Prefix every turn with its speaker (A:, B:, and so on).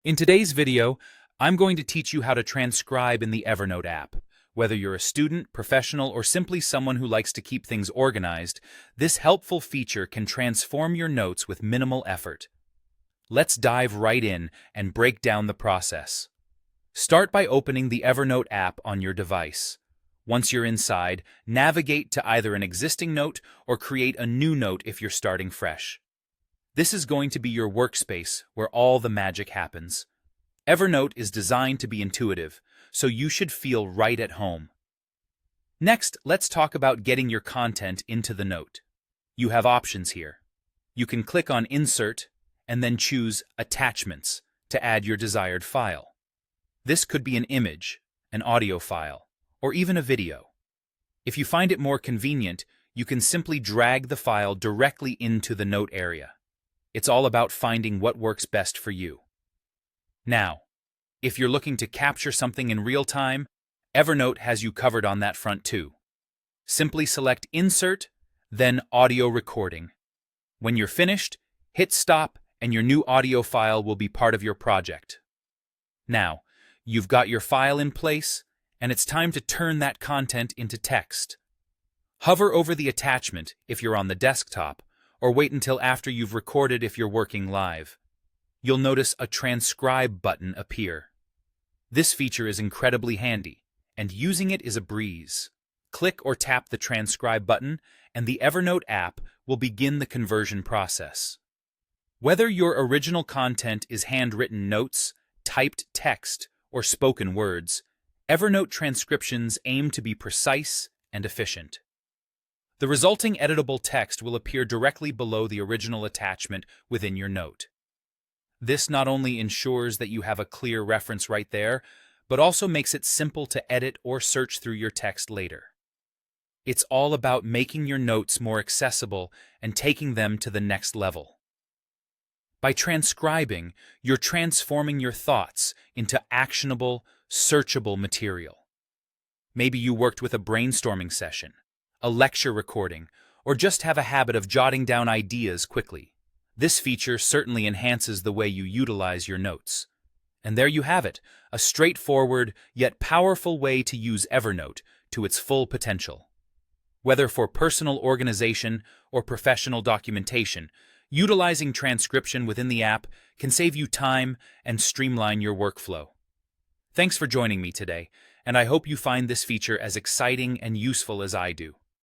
A: In today's video, I'm going to teach you how to transcribe in the Evernote app. Whether you're a student, professional, or simply someone who likes to keep things organized, this helpful feature can transform your notes with minimal effort. Let's dive right in and break down the process. Start by opening the Evernote app on your device. Once you're inside, navigate to either an existing note or create a new note if you're starting fresh. This is going to be your workspace where all the magic happens. Evernote is designed to be intuitive, so you should feel right at home. Next, let's talk about getting your content into the note. You have options here. You can click on Insert and then choose Attachments to add your desired file. This could be an image, an audio file, or even a video. If you find it more convenient, you can simply drag the file directly into the note area. It's all about finding what works best for you. Now, if you're looking to capture something in real time, Evernote has you covered on that front too. Simply select Insert, then Audio Recording. When you're finished, hit Stop and your new audio file will be part of your project. Now, you've got your file in place, and it's time to turn that content into text. Hover over the attachment if you're on the desktop, or wait until after you've recorded if you're working live. You'll notice a Transcribe button appear. This feature is incredibly handy, and using it is a breeze. Click or tap the Transcribe button, and the Evernote app will begin the conversion process. Whether your original content is handwritten notes, typed text, or spoken words, Evernote transcriptions aim to be precise and efficient. The resulting editable text will appear directly below the original attachment within your note. This not only ensures that you have a clear reference right there, but also makes it simple to edit or search through your text later. It's all about making your notes more accessible and taking them to the next level. By transcribing, you're transforming your thoughts into actionable, searchable material. Maybe you worked with a brainstorming session, a lecture recording, or just have a habit of jotting down ideas quickly. This feature certainly enhances the way you utilize your notes. And there you have it, a straightforward yet powerful way to use Evernote to its full potential. Whether for personal organization or professional documentation, utilizing transcription within the app can save you time and streamline your workflow. Thanks for joining me today, and I hope you find this feature as exciting and useful as I do.